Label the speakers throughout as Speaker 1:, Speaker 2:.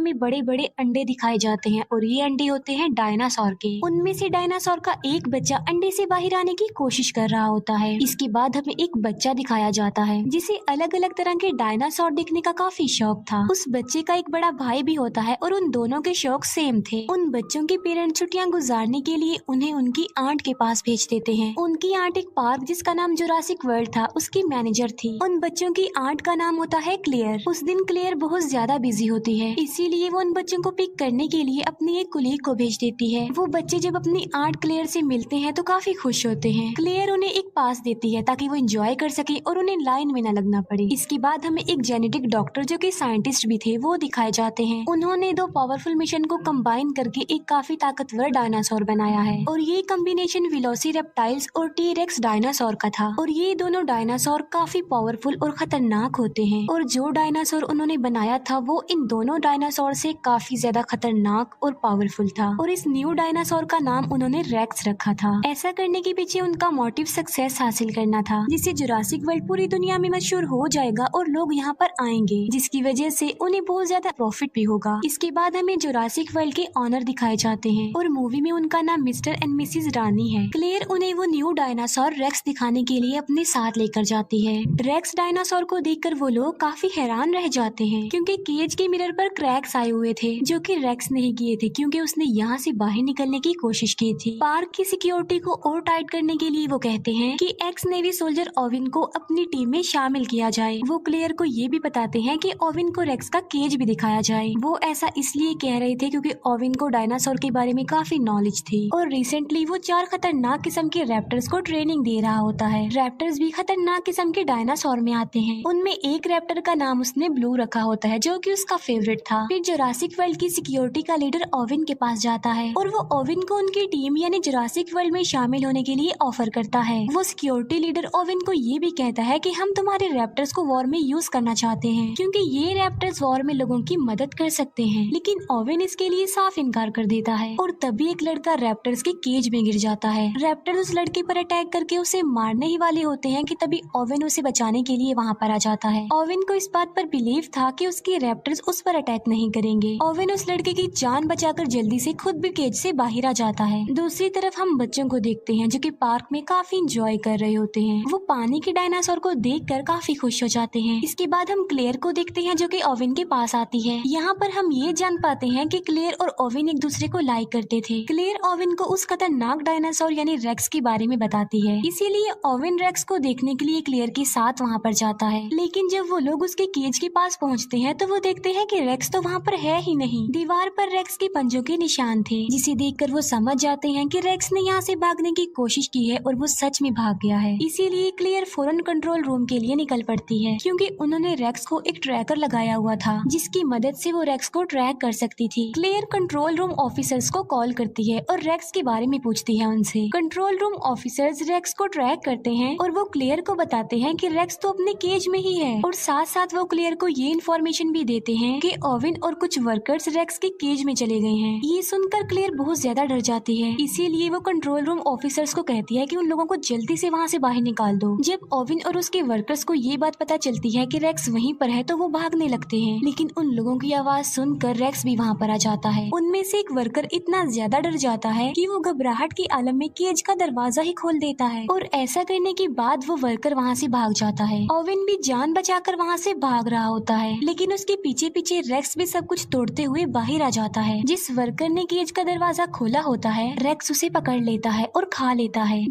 Speaker 1: में बड़े बड़े अंडे दिखाए जाते हैं और ये अंडे होते हैं डायनासोर के। उनमें से डायनासोर का एक बच्चा अंडे से बाहर आने की कोशिश कर रहा होता है। इसके बाद हमें एक बच्चा दिखाया जाता है जिसे अलग अलग तरह के डायनासोर देखने का काफी शौक था। उस बच्चे का एक बड़ा भाई भी होता है और उन दोनों के शौक सेम थे। उन बच्चों के पेरेंट्स छुट्टियां गुजारने के लिए उन्हें उनकी आंट के पास भेज देते हैं। उनकी आंट एक पार्क जिसका नाम जुरासिक वर्ल्ड था उसकी मैनेजर थी। उन बच्चों की आंट का नाम होता है क्लेयर। उस दिन क्लेयर बहुत ज्यादा बिजी होती है, इसीलिए वो उन बच्चों को पिक करने के लिए अपनी एक कुलीग को भेज देती है। वो बच्चे जब अपनी आंट क्लेयर से मिलते हैं तो काफी खुश होते हैं। क्लेयर उन्हें एक पास देती है ताकि वो एंजॉय कर सके और उन्हें लाइन में न लगना पड़े। इसके बाद हमें एक जेनेटिक डॉक्टर जो कि साइंटिस्ट भी थे वो दिखाए जाते हैं। उन्होंने दो पावरफुल मिशन को कंबाइन करके एक काफी ताकतवर डायनासोर बनाया है और ये कॉम्बिनेशन वेलोसिरेप्टाइल्स और टी-रेक्स डायनासोर का था। और ये दोनों डायनासोर काफी पावरफुल और खतरनाक होते हैं और जो डायनासोर उन्होंने बनाया था वो इन दोनों डायनासोर से काफी ज्यादा खतरनाक और पावरफुल था और इस न्यू डायनासोर का नाम उन्होंने रेक्स रखा था। ऐसा करने के पीछे उनका मोटिव सक्सेस हासिल करना था, जिससे जुरासिक वर्ल्ड पूरी दुनिया में मशहूर हो जाएगा और लोग यहाँ पर आएंगे, जिसकी वजह से उन्हें बहुत ज्यादा प्रॉफिट भी होगा। इसके बाद हमें जुरासिक वर्ल्ड के ऑनर दिखाए जाते हैं और मूवी में उनका नाम मिस्टर एंड मिसिज रानी है। क्लेयर उन्हें वो न्यू डायनासोर रेक्स दिखाने के लिए अपने साथ लेकर जाती है। रेक्स डायनासोर को देखकर वो लोग काफी हैरान रह जाते हैं क्योंकि केज के मिरर पर क्रैक्स आए हुए थे जो कि रेक्स नहीं किए थे क्योंकि उसने यहाँ से बाहर निकलने की कोशिश की थी। पार्क की सिक्योरिटी को और टाइट करने के लिए वो कहते हैं कि एक्स नेवी सोल्जर ओविन को अपनी टीम में शामिल किया जाए। वो क्लेयर को ये भी बताते हैं कि ओविन को रेक्स का केज भी दिखाया जाए। वो ऐसा इसलिए कह रहे थे क्योंकि ओविन को डायनासोर के बारे में काफी नॉलेज थी और रिसेंटली वो 4 खतरनाक किस्म के रैप्टर्स को ट्रेनिंग दे रहा होता है। रैप्टर्स भी खतरनाक किस्म के डायनासोर में आते हैं। उनमें एक रैप्टर का नाम उसने ब्लू रखा होता है जो कि उसका फेवरेट था। फिर जुरासिक वर्ल्ड की सिक्योरिटी का लीडर ओविन के पास जाता है और वो ओविन को उनकी टीम यानी जुरासिक वर्ल्ड में शामिल होने के लिए ऑफर करता है। वो सिक्योरिटी लीडर ओविन को ये भी कहता है कि हम तुम्हारे रैप्टर्स को वॉर में यूज करना चाहते हैं क्योंकि ये रैप्टर्स वॉर में लोगों की मदद कर सकते हैं। लेकिन ओविन इसके लिए साफ इनकार कर देता है और तभी एक लड़का रैप्टर्स के केज में गिर जाता है। रैप्टर उस लड़के पर अटैक करके उसे मारने ही वाले होते हैं कि तभी ओविन उसे बचाने के लिए वहाँ पर आ जाता है। ओविन को इस बात पर बिलीव था कि उसके रैप्टर्स उस पर अटैक नहीं करेंगे। ओविन उस लड़के की जान बचाकर जल्दी से खुद भी केज से बाहर आ जाता है। दूसरी तरफ हम बच्चों को देखते हैं जो कि पार्क में काफी इंजॉय कर रहे होते हैं। वो पानी के डायनासोर को देखकर काफी खुश हो जाते हैं। इसके बाद हम क्लेयर को देखते हैं जो कि ओविन के पास आती है। यहाँ पर हम ये जान पाते हैं कि क्लेयर और ओविन एक दूसरे को लाइक करते थे। क्लेयर ओविन को उस खतरनाक डायनासोर यानी रेक्स के बारे में बताती है, इसीलिए ओविन रेक्स को देखने के लिए क्लेयर के साथ वहाँ पर जाता है। लेकिन जब वो लोग उसके केज के पास पहुँचते हैं तो वो देखते हैं कि रेक्स तो वहाँ पर है ही नहीं। दीवार पर रेक्स के पंजों के निशान थे जिसे देखकर वो समझ जाते हैं कि रेक्स ने यहाँ से भागने की कोशिश की है और वो सच में भाग गया है। इसीलिए क्लेयर फौरन कंट्रोल रूम के लिए निकल पड़ती है क्योंकि उन्होंने रेक्स को एक ट्रैकर लगाया हुआ था जिसकी मदद से वो रेक्स को ट्रैक कर सकती थी। क्लेयर कंट्रोल रूम ऑफिसर्स को कॉल करती है और रेक्स के बारे में पूछती है उनसे। कंट्रोल रूम ऑफिसर्स रेक्स को ट्रैक करते हैं और वो क्लेयर को बताते हैं कि रेक्स तो अपने केज में ही है और साथ साथ वो क्लेयर को ये इन्फॉर्मेशन भी देते हैं कि ओविन और कुछ वर्कर्स रेक्स के केज में चले गए हैं। ये सुनकर क्लेयर बहुत ज्यादा डर जाती है, इसीलिए वो कंट्रोल रूम ऑफिसर्स को कहती है कि उन लोगों को जल्दी से वहाँ से बाहर निकाल दो। जब ओविन और उसके वर्कर्स को ये बात पता चलती है कि रेक्स वहीं पर है तो वो भागने लगते हैं, लेकिन उन लोगों की आवाज सुनकर रेक्स भी वहाँ पर आ जाता है। उनमें से एक वर्कर इतना ज्यादा डर जाता है कि वो घबराहट के आलम में केज का दरवाजा ही खोल देता है और ऐसा करने के बाद वो वर्कर वहाँ से भाग जाता है। ओविन भी जान बचाकर वहाँ से भाग रहा होता है, लेकिन उसके पीछे पीछे रेक्स भी सब कुछ तोड़ते हुए बाहर आ जाता है। जिस वर्कर ने केज का दरवाजा खोला होता है रेक्स उसे पकड़ लेता है और खा लेता है।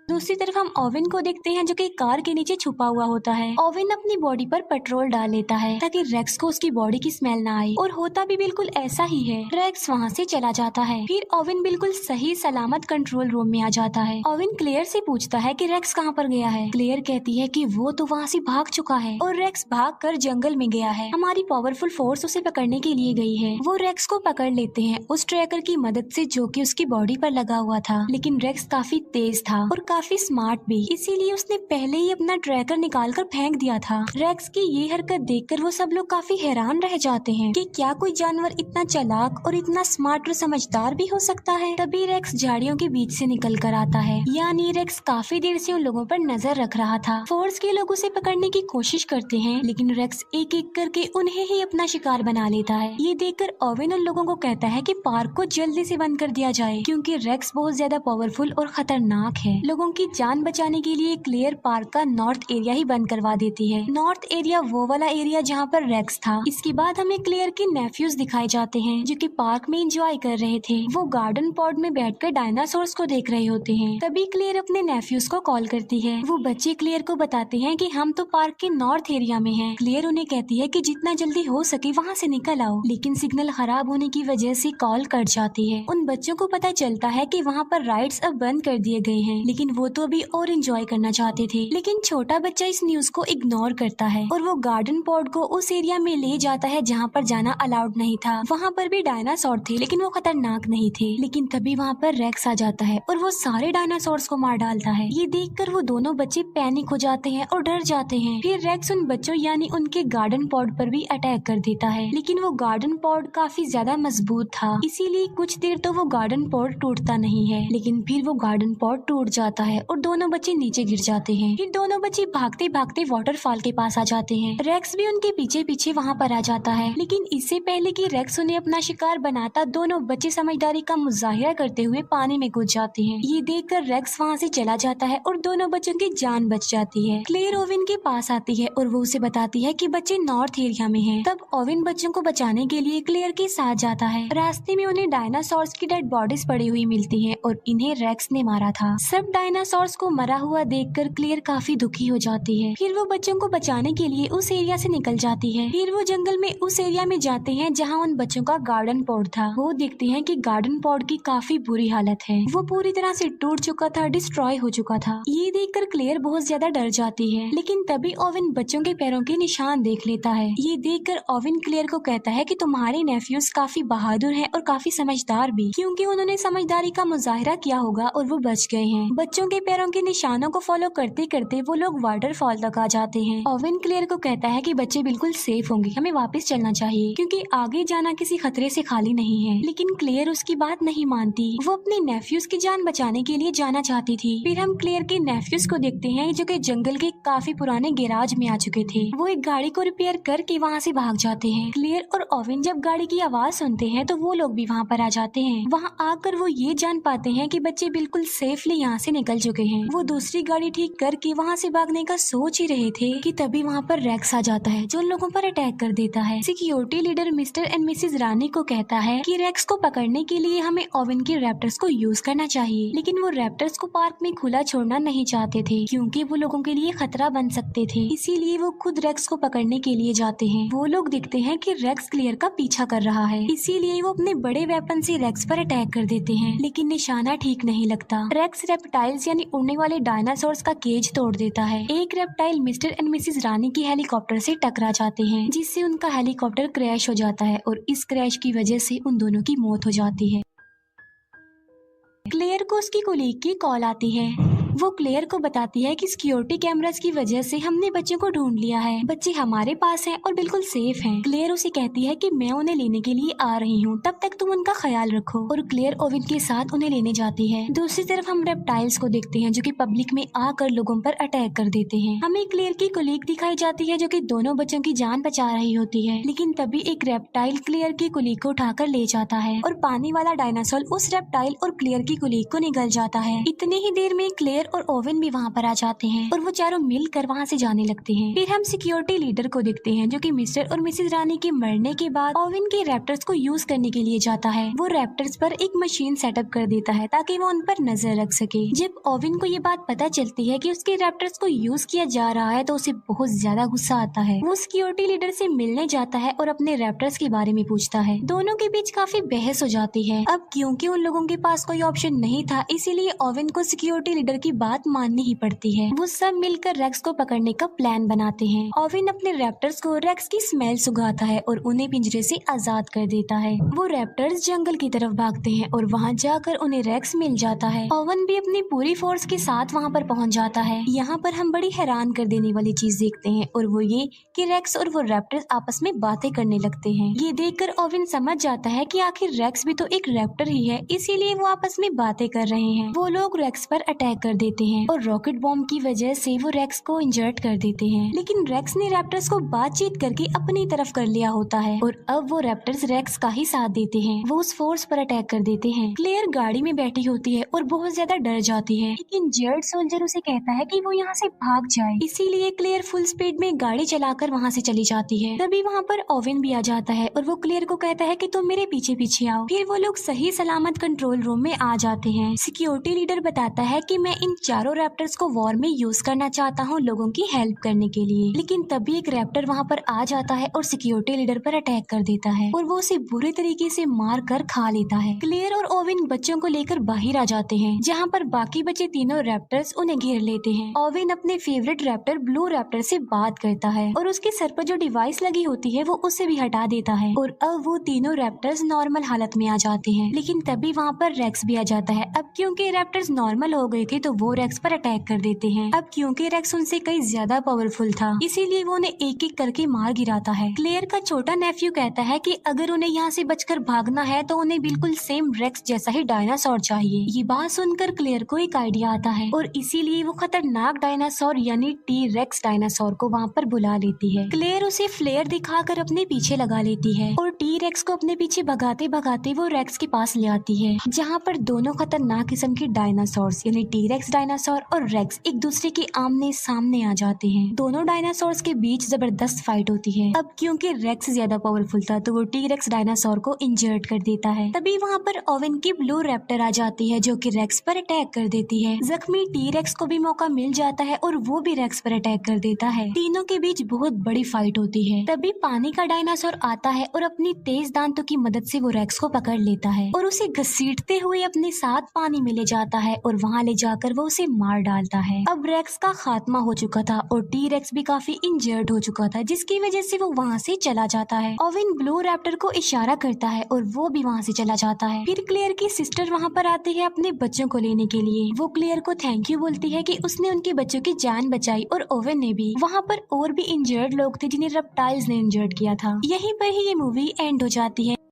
Speaker 1: दूसरी तरफ हम ओविन को देखते हैं जो कि कार के नीचे छुपा हुआ होता है। ओविन अपनी बॉडी पर पेट्रोल डाल लेता है ताकि रेक्स को उसकी बॉडी की स्मेल ना आए और होता भी बिल्कुल ऐसा ही है। रेक्स वहाँ से चला जाता है। फिर ओविन बिल्कुल सही सलामत कंट्रोल रूम में आ जाता है। ओविन क्लेयर से पूछता है कि रेक्स कहाँ पर गया है। क्लेयर कहती है कि वो तो वहाँ से भाग चुका है और रेक्स भाग कर जंगल में गया है। हमारी पावरफुल फोर्स उसे पकड़ने के लिए गई है। वो रेक्स को पकड़ लेते हैं उस ट्रैकर की मदद से जो कि उसकी बॉडी पर लगा हुआ था, लेकिन रेक्स काफी तेज था और काफी स्मार्ट भी, इसीलिए उसने पहले ही अपना ट्रैकर निकालकर फेंक दिया था। रेक्स की ये हरकत देखकर वो सब लोग काफी हैरान रह जाते हैं कि क्या कोई जानवर इतना चालाक और इतना स्मार्ट और समझदार भी हो सकता है। तभी रेक्स झाड़ियों के बीच से निकल कर आता है, यानी रेक्स काफी देर से उन लोगों पर नजर रख रहा था। फोर्स के लोग उसे पकड़ने की कोशिश करते हैं, लेकिन रेक्स एक एक करके उन्हें ही अपना शिकार बना लेता है। ये देखकर ओवेन उन लोगों को कहता है कि पार्क को जल्दी से बंद कर दिया जाए, क्योंकि रेक्स बहुत ज्यादा पावरफुल और खतरनाक है। लोगों की जान बचाने के लिए क्लेयर पार्क का नॉर्थ एरिया ही बंद करवा देती है। नॉर्थ एरिया वो वाला एरिया जहाँ पर रेक्स था। इसके बाद हमें क्लेयर के नेफ्यूज दिखाए जाते हैं, जो कि पार्क में एंजॉय कर रहे थे। वो गार्डन पॉड में बैठकर डायनासोर्स को देख रहे होते हैं। तभी क्लेयर अपने नेफ्यूज को कॉल करती है। वो बच्चे क्लेयर को बताते हैं कि हम तो पार्क के नॉर्थ एरिया में हैं। क्लेयर उन्हें कहती है कि जितना जल्दी हो सके वहाँ से निकल आओ, लेकिन सिग्नल खराब होने की वजह से कॉल कट जाती है। उन बच्चों को पता चलता है कि वहाँ पर राइड्स अब बंद कर दिए गए हैं, लेकिन वो तो अभी और एंजॉय करना चाहते थे। लेकिन छोटा बच्चा इस न्यूज को इग्नोर करता है और वो गार्डन पॉड को उस एरिया में ले जाता है जहाँ पर जाना अलाउड नहीं था। वहाँ पर भी डायनासोर थे, लेकिन वो खतरनाक नहीं थे। लेकिन तभी वहाँ पर रेक्स आ जाता है और वो सारे डायनासोर्स को मार डालता है। ये देखकर वो दोनों बच्चे पैनिक हो जाते हैं और डर जाते हैं। फिर रेक्स उन बच्चों यानी उनके गार्डन पॉड पर भी अटैक कर देता है, लेकिन वो गार्डन पॉड काफी ज्यादा मजबूत था, इसीलिए कुछ देर तो वो गार्डन पॉड टूटता नहीं है। लेकिन फिर वो गार्डन पॉड टूट जाता है और दोनों बच्चे नीचे गिर जाते हैं। फिर दोनों बच्चे भागते भागते वाटरफॉल के पास आ जाते हैं। रेक्स भी उनके पीछे पीछे वहाँ पर आ जाता है, लेकिन इससे पहले कि रेक्स उन्हें अपना शिकार बनाता, दोनों बच्चे समझदारी का मुजाहिरा करते हुए पानी में कूद जाते हैं। ये देखकर रेक्स वहाँ से चला जाता है और दोनों बच्चों की जान बच जाती है। क्लेयर ओवेन के पास आती है और वो उसे बताती है कि बच्चे नॉर्थ एरिया में हैं। तब ओवेन बच्चों को बचाने के लिए क्लेयर के साथ जाता है। रास्ते में उन्हें डायनासोर्स की डेड बॉडीज पड़ी हुई मिलती हैं और इन्हें रेक्स ने मारा था। सब डायनासोर्स को मरा हुआ देखकर क्लेयर काफी दुखी हो जाती है। फिर वो बच्चों को बचाने के लिए उस एरिया से निकल जाती है। फिर वो जंगल में उस एरिया में जाते हैं जहाँ उन बच्चों का गार्डन पॉड था। वो देखते हैं कि गार्डन पॉड की काफी बुरी हालत है, वो पूरी तरह से टूट चुका था, डिस्ट्रॉय हो चुका था। ये देखकर क्लेयर बहुत ज्यादा डर जाती है, लेकिन तभी ओवेन बच्चों के पैरों के निशान देख लेता है। ये देखकर ओवेन क्लेयर को कहता है कि तुम्हारे नेफ्यूज काफी बहादुर हैं और काफी समझदार भी, क्योंकि उन्होंने समझदारी का मुजाहिरा किया होगा और वो बच गए हैं। बच्चों के पैरों के निशानों को फॉलो करते करते वो लोग वाटरफॉल तक आ जाते हैं। ओवेन क्लेयर को कहता है कि बच्चे बिल्कुल सेफ होंगे, हमें वापस चलना चाहिए, क्योंकि आगे जाना किसी खतरे से खाली नहीं है। लेकिन क्लेयर उसकी बात नहीं मानती। वो अपने नेफ्यूज की जान बचाने के लिए जाना चाहती थी। फिर हम क्लेयर के नेफ्यूज को देखते हैं, जो कि जंगल के काफी पुराने गैराज में आ चुके थे। वो एक गाड़ी को रिपेयर करके वहाँ से भाग जाते हैं। क्लेयर और ओवेन जब गाड़ी की आवाज सुनते हैं तो वो लोग भी वहाँ पर आ जाते हैं। वहाँ आकर वो ये जान पाते हैं कि बच्चे बिल्कुल सेफली यहाँ से निकल चुके हैं। वो दूसरी गाड़ी ठीक करके वहाँ से भागने का सोच ही रहे थे कि तभी वहाँ पर रेक्स आ जाता है, जो उन लोगों पर अटैक कर देता है। Security leader Mr and Mrs Rani को कहता है कि रेक्स को पकड़ने के लिए हमें ओवेन के रैप्टर्स को यूज करना चाहिए, लेकिन वो रैप्टर्स को पार्क में खुला छोड़ना नहीं चाहते थे, क्योंकि वो लोगों के लिए खतरा बन सकते थे। इसीलिए वो खुद रेक्स को पकड़ने के लिए जाते हैं। वो लोग देखते हैं कि रेक्स क्लेयर का पीछा कर रहा है, इसीलिए वो अपने बड़े वेपन से रेक्स पर अटैक कर देते हैं, लेकिन निशाना ठीक नहीं लगता। रेक्स रेप्टाइल्स यानी उड़ने वाले डायनासोर्स का केज तोड़ देता है। एक रेप्टाइल मिस्टर एंड मिसेस रानी की हेलीकॉप्टर से टकरा जाते हैं, जिससे उनका हेलीकॉप्टर क्रैश हो जाता है और इस क्रैश की वजह से उन दोनों की मौत हो जाती है। क्लेयर को उसकी कोलीग की कॉल आती है। वो क्लेयर को बताती है कि सिक्योरिटी कैमरास की वजह से हमने बच्चों को ढूंढ लिया है, बच्चे हमारे पास हैं और बिल्कुल सेफ हैं। क्लेयर उसे कहती है कि मैं उन्हें लेने के लिए आ रही हूँ, तब तक तुम उनका ख्याल रखो, और क्लेयर ओवेन के साथ उन्हें लेने जाती है। दूसरी तरफ हम रेप्टाइल्स को देखते हैं, जो कि पब्लिक में आकर लोगों पर अटैक कर देते हैं। हमें क्लेयर की कोलीग दिखाई जाती है, जो कि दोनों बच्चों की जान बचा रही होती है, लेकिन तभी एक रेप्टाइल क्लेयर की कोलीग को उठाकर ले जाता है और पानी वाला डायनासोर उस रेप्टाइल और क्लेयर की कोलीग को निगल जाता है। इतनी ही देर में क्लेयर और ओवेन भी वहाँ पर आ जाते हैं और वो चारों मिलकर वहाँ से जाने लगते हैं। फिर हम सिक्योरिटी लीडर को देखते हैं, जो कि मिस्टर और मिसेस रानी के मरने के बाद ओवेन के रैप्टर्स को यूज करने के लिए जाता है। वो रैप्टर्स पर एक मशीन सेटअप कर देता है ताकि वो उन पर नजर रख सके। जब ओवेन को ये बात पता चलती है कि उसके रैप्टर्स को यूज किया जा रहा है तो उसे बहुत ज्यादा गुस्सा आता है। वो सिक्योरिटी लीडर से मिलने जाता है और अपने रैप्टर्स के बारे में पूछता है। दोनों के बीच काफी बहस हो जाती है। अब क्योंकि उन लोगों के पास कोई ऑप्शन नहीं था, इसीलिए ओवेन को सिक्योरिटी लीडर की बात माननी ही पड़ती है। वो सब मिलकर रेक्स को पकड़ने का प्लान बनाते हैं। ओवेन अपने रैप्टर्स को रेक्स की स्मेल सुंघाता है और उन्हें पिंजरे से आजाद कर देता है। वो रैप्टर्स जंगल की तरफ भागते हैं और वहाँ जाकर उन्हें रेक्स मिल जाता है। ओवेन भी अपनी पूरी फोर्स के साथ वहाँ पर पहुँच जाता है। यहाँ पर हम बड़ी हैरान कर देने वाली चीज देखते हैं और वो ये कि रेक्स और वो रैप्टर्स आपस में बातें करने लगते हैं। ये देखकर ओवेन समझ जाता है कि आखिर रेक्स भी तो एक रैप्टर ही है, इसीलिए वो आपस में बातें कर रहे हैं। वो लोग रेक्स पर अटैक कर देते हैं और रॉकेट बॉम्ब की वजह से वो रेक्स को इंजर्ड कर देते हैं। लेकिन रेक्स ने रैप्टर्स को बातचीत करके अपनी तरफ कर लिया होता है और अब वो रैप्टर्स रेक्स का ही साथ देते हैं। वो उस फोर्स पर अटैक कर देते हैं। क्लेयर गाड़ी में बैठी होती है और बहुत ज्यादा डर जाती है, लेकिन जेड सोल्जर उसे कहता है कि वो यहाँ से भाग जाए, इसीलिए क्लेयर फुल स्पीड में गाड़ी चलाकर वहाँ से चली जाती है। तभी वहाँ पर ओवेन भी आ जाता है और वो क्लेयर को कहता है कि तुम मेरे पीछे पीछे आओ। फिर वो लोग सही सलामत कंट्रोल रूम में आ जाते हैं। सिक्योरिटी लीडर बताता है कि मैं इन चारों रैप्टर्स को वॉर में यूज करना चाहता हूँ लोगों की हेल्प करने के लिए। लेकिन तभी एक रैप्टर वहाँ पर आ जाता है और सिक्योरिटी लीडर पर अटैक कर देता है और वो उसे बुरे तरीके से मार कर खा लेता है। क्लेयर और ओवेन बच्चों को लेकर बाहर आ जाते हैं, जहाँ पर बाकी बचे तीनों रैप्टर्स उन्हें घेर लेते हैं। ओवेन अपने फेवरेट रैप्टर ब्लू रैप्टर से बात करता है और उसके सर पर जो डिवाइस लगी होती है वो उसे भी हटा देता है और अब वो तीनों रैप्टर्स नॉर्मल हालत में आ जाते हैं। लेकिन तभी वहाँ पर रेक्स भी आ जाता है। अब क्योंकि रैप्टर्स नॉर्मल हो गए थे तो वो रेक्स पर अटैक कर देते हैं। अब क्योंकि रेक्स उनसे कई ज्यादा पावरफुल था, इसीलिए वो उन्हें एक एक करके मार गिराता है। क्लेयर का छोटा नेफ्यू कहता है कि अगर उन्हें यहाँ से बचकर भागना है तो उन्हें बिल्कुल सेम रेक्स जैसा ही डायनासोर चाहिए। ये बात सुनकर क्लेयर को एक आइडिया आता है और इसीलिए वो खतरनाक डायनासोर यानी टी रेक्स डायनासोर को वहाँ पर बुला लेती है। क्लेयर उसे फ्लेयर दिखाकर अपने पीछे लगा लेती है और टी रेक्स को अपने पीछे भगाते भगाते वो रेक्स के पास ले आती है, जहाँ पर दोनों खतरनाक किस्म के डायनासोर्स यानी टी रेक्स डायनासोर और रेक्स एक दूसरे के आमने सामने आ जाते हैं। दोनों डायनासोर्स के बीच जबरदस्त फाइट होती है। अब क्योंकि रेक्स ज्यादा पावरफुल था तो वो टी रेक्स डायनासोर को इंजर्ड कर देता है। तभी वहाँ पर ओवेन की ब्लू रैप्टर आ जाती है जो कि रेक्स पर अटैक कर देती है। जख्मी टी रेक्स को भी मौका मिल जाता है और वो भी रेक्स पर अटैक कर देता है। तीनों के बीच बहुत बड़ी फाइट होती है। तभी पानी का डायनासोर आता है और अपनी तेज दांतों की मदद से वो रेक्स को पकड़ लेता है और उसे घसीटते हुए अपने साथ पानी में ले जाता है और वहाँ ले जाकर वो उसे मार डालता है। अब रेक्स का खात्मा हो चुका था और टी रेक्स भी काफी इंजर्ड हो चुका था, जिसकी वजह से वो वहाँ से चला जाता है। ओवेन ब्लू रैप्टर को इशारा करता है और वो भी वहाँ से चला जाता है। फिर क्लेयर की सिस्टर वहाँ पर आती है अपने बच्चों को लेने के लिए। वो क्लेयर को थैंक यू बोलती है कि उसने उनके बच्चों की जान बचाई और ओवेन ने भी। वहाँ पर और भी इंजर्ड लोग थे जिन्हें रेप्टाइल्स ने इंजर्ड किया था। यहीं पर ही ये मूवी एंड हो जाती है।